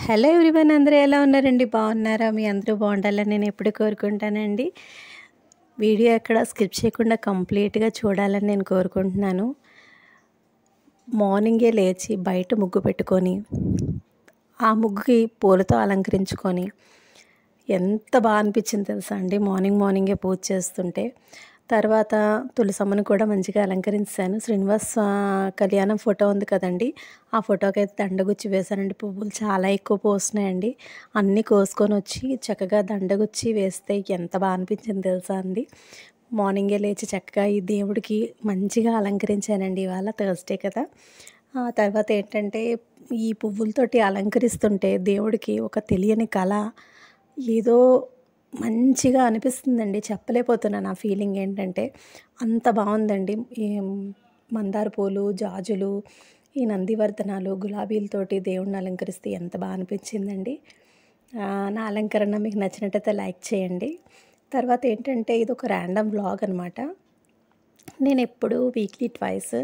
Hello everyone, అందరూ ఎలా ఉన్నారండి? బాగున్నారా? మీ అందరూ బాగుండాలని నేను ఎప్పుడు కోరుకుంటానండి. వీడియో ఎక్కడ స్కిప్ చేయకుండా కంప్లీట్గా చూడాలని నేను కోరుకుంటున్నాను. మార్నింగే లేచి బయట ముగ్గు పెట్టుకొని ఆ ముగ్గుకి పూలతో అలంకరించుకొని ఎంత బాగా అనిపించింది తెలుసా అండి. మార్నింగే పూజ చేస్తుంటే తర్వాత తులసమ్మను కూడా మంచిగా అలంకరించాను. శ్రీనివాస్ కళ్యాణం ఫోటో ఉంది కదండి, ఆ ఫోటోకి అయితే దండగుచ్చి వేశానండి. పువ్వులు చాలా ఎక్కువ పోస్తున్నాయండి. అన్నీ కోసుకొని వచ్చి చక్కగా దండగుచ్చి వేస్తే ఎంత బాగా అనిపించింది తెలుసా అండి. మార్నింగే లేచి చక్కగా ఈ దేవుడికి మంచిగా అలంకరించానండి. ఇవాళ థర్స్డే కదా. ఆ తర్వాత ఏంటంటే ఈ పువ్వులతోటి అలంకరిస్తుంటే దేవుడికి ఒక తెలియని కళ ఏదో మంచిగా అనిపిస్తుందండి. చెప్పలేకపోతున్నాను ఆ ఫీలింగ్ ఏంటంటే అంత బాగుందండి. ఈ మందార పూలు, జాజులు, ఈ నందివర్ధనాలు, గులాబీలతోటి దేవుడిని అలంకరిస్తే ఎంత బాగా అనిపించిందండి. నా అలంకరణ మీకు నచ్చినట్టయితే లైక్ చేయండి. తర్వాత ఏంటంటే ఇది ఒక ర్యాండమ్ వ్లాగ్ అనమాట. నేను ఎప్పుడు వీక్లీ ట్వైస్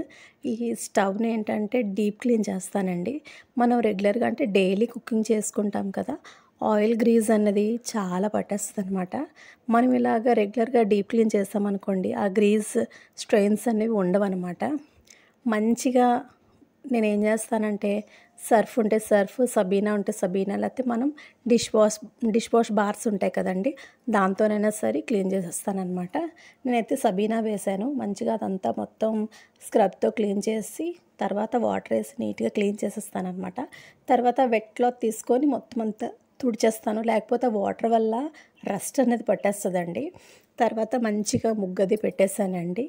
ఈ స్టవ్ని ఏంటంటే డీప్ క్లీన్ చేస్తానండి. మనం రెగ్యులర్గా అంటే డైలీ కుకింగ్ చేసుకుంటాం కదా, ఆయిల్ గ్రీజ్ అన్నది చాలా పట్టేస్తుంది అనమాట. మనం ఇలాగ రెగ్యులర్గా డీప్ క్లీన్ చేస్తామనుకోండి, ఆ గ్రీజ్ స్ట్రెయిన్స్ అనేవి ఉండవన్నమాట. మంచిగా నేనేం చేస్తానంటే సర్ఫ్ ఉంటే సర్ఫ్, సబీనా ఉంటే సబీనా, లేకపోతే మనం డిష్ వాష్ బార్స్ ఉంటాయి కదండి, దాంతోనైనా సరే క్లీన్ చేసేస్తానమాట. నేనైతే సబీనా వేసాను. మంచిగా అదంతా మొత్తం స్క్రబ్తో క్లీన్ చేసి తర్వాత వాటర్ వేసి నీట్గా క్లీన్ చేసేస్తానమాట. తర్వాత వెట్ క్లాత్ తీసుకొని మొత్తం అంతా తుడిచేస్తాను, లేకపోతే వాటర్ వల్ల రస్ట్ అనేది పట్టేస్తుందండి. తర్వాత మంచిగా ముగ్గది పెట్టేశానండి.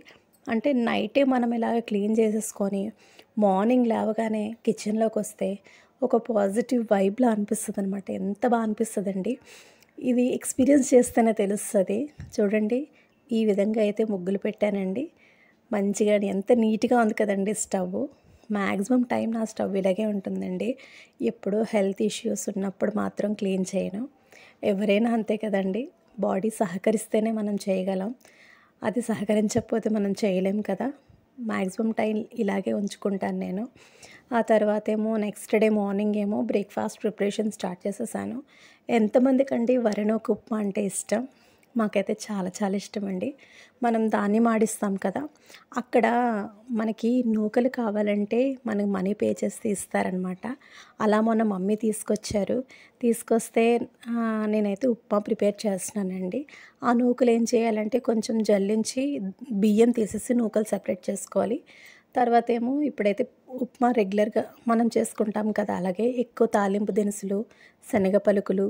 అంటే నైటే మనం ఇలాగ క్లీన్ చేసేసుకొని మార్నింగ్ లేవగానే కిచెన్లోకి వస్తే ఒక పాజిటివ్ వైబ్లా అనిపిస్తుంది అనమాట. ఎంత బాగా అనిపిస్తుందండి. ఇది ఎక్స్పీరియన్స్ చేస్తేనే తెలుస్తుంది. చూడండి, ఈ విధంగా అయితే ముగ్గులు పెట్టానండి. మంచిగా ఎంత నీట్గా ఉంది కదండి స్టవ్. మ్యాక్సిమం టైం నా స్టవ్ ఇలాగే ఉంటుందండి. ఎప్పుడూ హెల్త్ ఇష్యూస్ ఉన్నప్పుడు మాత్రం క్లీన్ చేయను. ఎవరైనా అంతే కదండి, బాడీ సహకరిస్తేనే మనం చేయగలం. అది సహకరించకపోతే మనం చేయలేం కదా. మ్యాక్సిమం టైం ఇలాగే ఉంచుకుంటాను నేను. ఆ తర్వాత ఏమో నెక్స్ట్ డే మార్నింగ్ ఏమో బ్రేక్ఫాస్ట్ ప్రిపరేషన్ స్టార్ట్ చేసేసాను. ఎంతమందికండి వరినొక ఉప్మా అంటే ఇష్టం? మాకైతే చాలా చాలా ఇష్టం అండి. మనం ధాన్యం ఆడిస్తాం కదా, అక్కడ మనకి నూకలు కావాలంటే మనకి మనీ పే చేస్తే ఇస్తారనమాట. అలా మొన్న మమ్మీ తీసుకొస్తే నేనైతే ఉప్మా ప్రిపేర్ చేస్తున్నానండి. ఆ నూకలు ఏం చేయాలంటే కొంచెం జల్లించి బియ్యం తీసేసి నూకలు సెపరేట్ చేసుకోవాలి. తర్వాత ఏమో ఇప్పుడైతే ఉప్మా రెగ్యులర్గా మనం చేసుకుంటాం కదా, అలాగే ఎక్కువ తాలింపు దినుసులు, శనగ పలుకులు,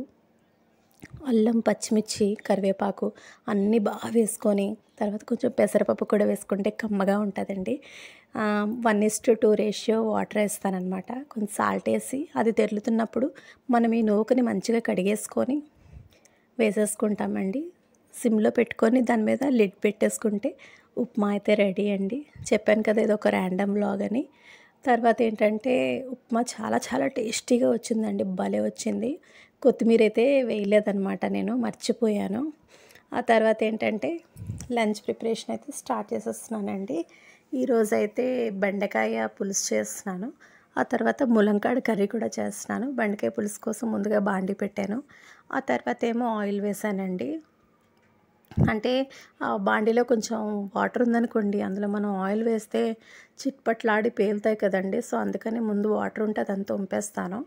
అల్లం, పచ్చిమిర్చి, కరివేపాకు అన్నీ బాగా వేసుకొని తర్వాత కొంచెం పెసరపప్పు కూడా వేసుకుంటే కమ్మగా ఉంటుందండి. 1:2 రేషియో వాటర్ వేస్తానమాట. కొంచెం సాల్ట్ వేసి అది తెరులుతున్నప్పుడు మనం ఈ నూకని మంచిగా కడిగేసుకొని వేసేసుకుంటామండి. సిమ్లో పెట్టుకొని దాని మీద లిడ్ పెట్టేసుకుంటే ఉప్మా అయితే రెడీ అండి. చెప్పాను కదా ఇది ఒక ర్యాండమ్ వ్లాగ్ అని. తర్వాత ఏంటంటే ఉప్మా చాలా చాలా టేస్టీగా వచ్చిందండి, భలే వచ్చింది. కొత్తిమీర అయితే వేయలేదనమాట, నేను మర్చిపోయాను. ఆ తర్వాత ఏంటంటే లంచ్ ప్రిపరేషన్ అయితే స్టార్ట్ చేసేస్తున్నానండి. ఈరోజైతే బెండకాయ పులుసు చేస్తున్నాను. ఆ తర్వాత ములంకాడ కర్రీ కూడా చేస్తున్నాను. బెండకాయ పులుసు కోసం ముందుగా బాండి పెట్టాను. ఆ తర్వాత ఏమో ఆయిల్ వేసానండి. అంటే ఆ బాండీలో కొంచెం వాటర్ ఉందనుకోండి, అందులో మనం ఆయిల్ వేస్తే చిట్పట్లాడి పేలుతాయి కదండి. సో అందుకని ముందు వాటర్ ఉంటే అదంతా వంపేస్తాను.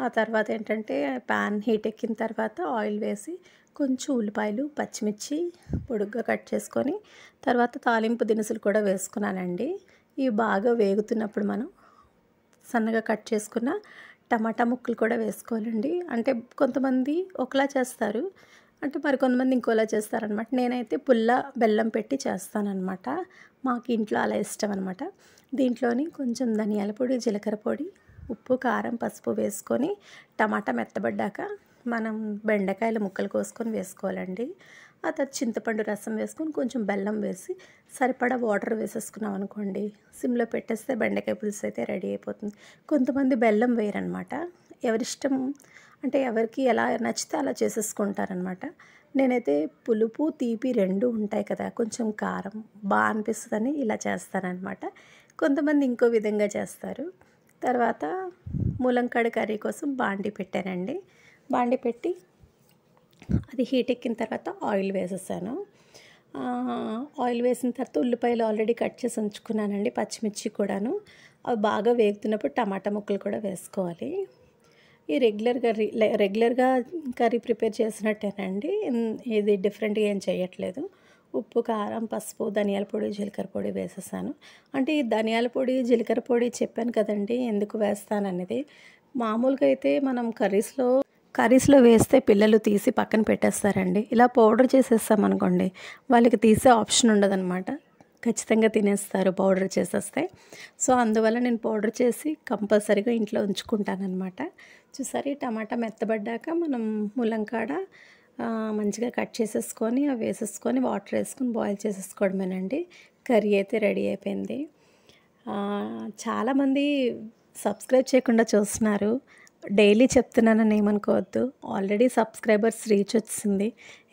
ఆ తర్వాత ఏంటంటే ప్యాన్ హీట్ ఎక్కిన తర్వాత ఆయిల్ వేసి కొంచెం ఉల్లిపాయలు, పచ్చిమిర్చి పొడుగ్గా కట్ చేసుకొని తర్వాత తాలింపు దినుసులు కూడా వేసుకున్నానండి. ఇవి బాగా వేగుతున్నప్పుడు మనం సన్నగా కట్ చేసుకున్న టమాటా ముక్కలు కూడా వేసుకోవాలండి. అంటే కొంతమంది ఒకలా చేస్తారు, అంటే మరి కొంతమంది ఇంకోలా చేస్తారనమాట. నేనైతే పుల్ల బెల్లం పెట్టి చేస్తానన్నమాట. మాకు ఇంట్లో అలా ఇష్టం అనమాట. దీంట్లోని కొంచెం ధనియాల పొడి, జీలకర్ర పొడి, ఉప్పు, కారం, పసుపు వేసుకొని టమాటా మెత్తబడ్డాక మనం బెండకాయల ముక్కలు కోసుకొని వేసుకోవాలండి. ఆ తర్వాత చింతపండు రసం వేసుకొని కొంచెం బెల్లం వేసి సరిపడా వాటర్ వేసేసుకున్నాం అనుకోండి, సిమ్లో పెట్టేస్తే బెండకాయ పులుసు అయితే రెడీ అయిపోతుంది. కొంతమంది బెల్లం వేయరనమాట, ఎవరిష్టం, అంటే ఎవరికి ఎలా నచ్చితే అలా చేసేసుకుంటారనమాట. నేనైతే పులుపు, తీపి రెండు ఉంటాయి కదా, కొంచెం కారం బాగా అనిపిస్తుందని ఇలా చేస్తానన్నమాట. కొంతమంది ఇంకో విధంగా చేస్తారు. తర్వాత ములంకాడ కర్రీ కోసం బాండి పెట్టానండి. బాండి పెట్టి అది హీట్ ఎక్కిన తర్వాత ఆయిల్ వేసేసాను. ఆయిల్ వేసిన తర్వాత ఉల్లిపాయలు ఆల్రెడీ కట్ చేసి ఉంచుకున్నానండి, పచ్చిమిర్చి కూడాను. అవి బాగా వేగుతున్నప్పుడు టమాటా ముక్కలు కూడా వేసుకోవాలి. ఈ రెగ్యులర్గా కర్రీ ప్రిపేర్ చేసినట్టేనండి, ఇది డిఫరెంట్గా ఏం చేయట్లేదు. ఉప్పు, కారం, పసుపు, ధనియాల పొడి, జీలకర్ర పొడి వేసేసాను. అంటే ఈ ధనియాల పొడి, జీలకర్ర పొడి చెప్పాను కదండి ఎందుకు వేస్తాననేది. మామూలుగా అయితే మనం కర్రీస్లో వేస్తే పిల్లలు తీసి పక్కన పెట్టేస్తారండి. ఇలా పౌడర్ చేసేస్తామనుకోండి, వాళ్ళకి తీసే ఆప్షన్ ఉండదన్నమాట. ఖచ్చితంగా తినేస్తారు పౌడర్ చేసేస్తే. సో అందువల్ల నేను పౌడర్ చేసి కంపల్సరీగా ఇంట్లో ఉంచుకుంటానన్నమాట. చూసారు, ఈ టమాటా మెత్తబడ్డాక మనం ములంకాడ మంచిగా కట్ చేసేసుకొని అవి వేసేసుకొని వాటర్ వేసుకొని బాయిల్ చేసేసుకోవడమేనండి. కర్రీ అయితే రెడీ అయిపోయింది. చాలామంది సబ్స్క్రైబ్ చేయకుండా చూస్తున్నారు. డైలీ చెప్తున్నానని ఏమనుకోవద్దు. ఆల్రెడీ సబ్స్క్రైబర్స్ రీచ్ వచ్చింది,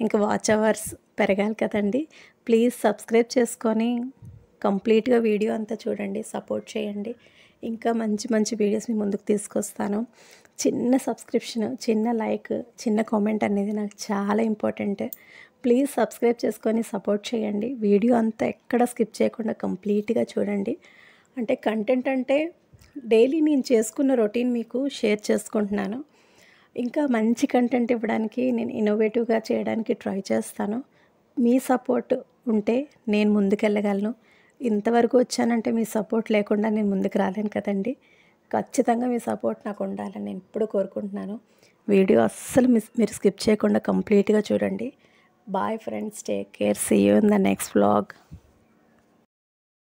ఇంకా వాచ్ అవర్స్ పెరగాలి కదండి. ప్లీజ్ సబ్స్క్రైబ్ చేసుకొని కంప్లీట్గా వీడియో అంతా చూడండి, సపోర్ట్ చేయండి. ఇంకా మంచి మంచి వీడియోస్ మీ ముందుకు తీసుకొస్తాను. చిన్న సబ్స్క్రిప్షన్, చిన్న లైక్, చిన్న కామెంట్ అనేది నాకు చాలా ఇంపార్టెంట్. ప్లీజ్ సబ్స్క్రైబ్ చేసుకొని సపోర్ట్ చేయండి. వీడియో అంతా ఎక్కడ స్కిప్ చేయకుండా కంప్లీట్గా చూడండి. అంటే కంటెంట్ అంటే డైలీ నేను చేసుకున్న రొటీన్ మీకు షేర్ చేసుకుంటున్నాను. ఇంకా మంచి కంటెంట్ ఇవ్వడానికి, నేను ఇన్నోవేటివ్గా చేయడానికి ట్రై చేస్తాను. మీ సపోర్ట్ ఉంటే నేను ముందుకెళ్ళగలను. ఇంతవరకు వచ్చానంటే మీ సపోర్ట్ లేకుండా నేను ముందుకు రాలేను కదండి. ఖచ్చితంగా మీ సపోర్ట్ నాకు ఉండాలని నేను ఎప్పుడు కోరుకుంటున్నాను. వీడియో అస్సలు మీరు స్కిప్ చేయకుండా కంప్లీట్గా చూడండి. Bye friends, take care, see you in the next vlog.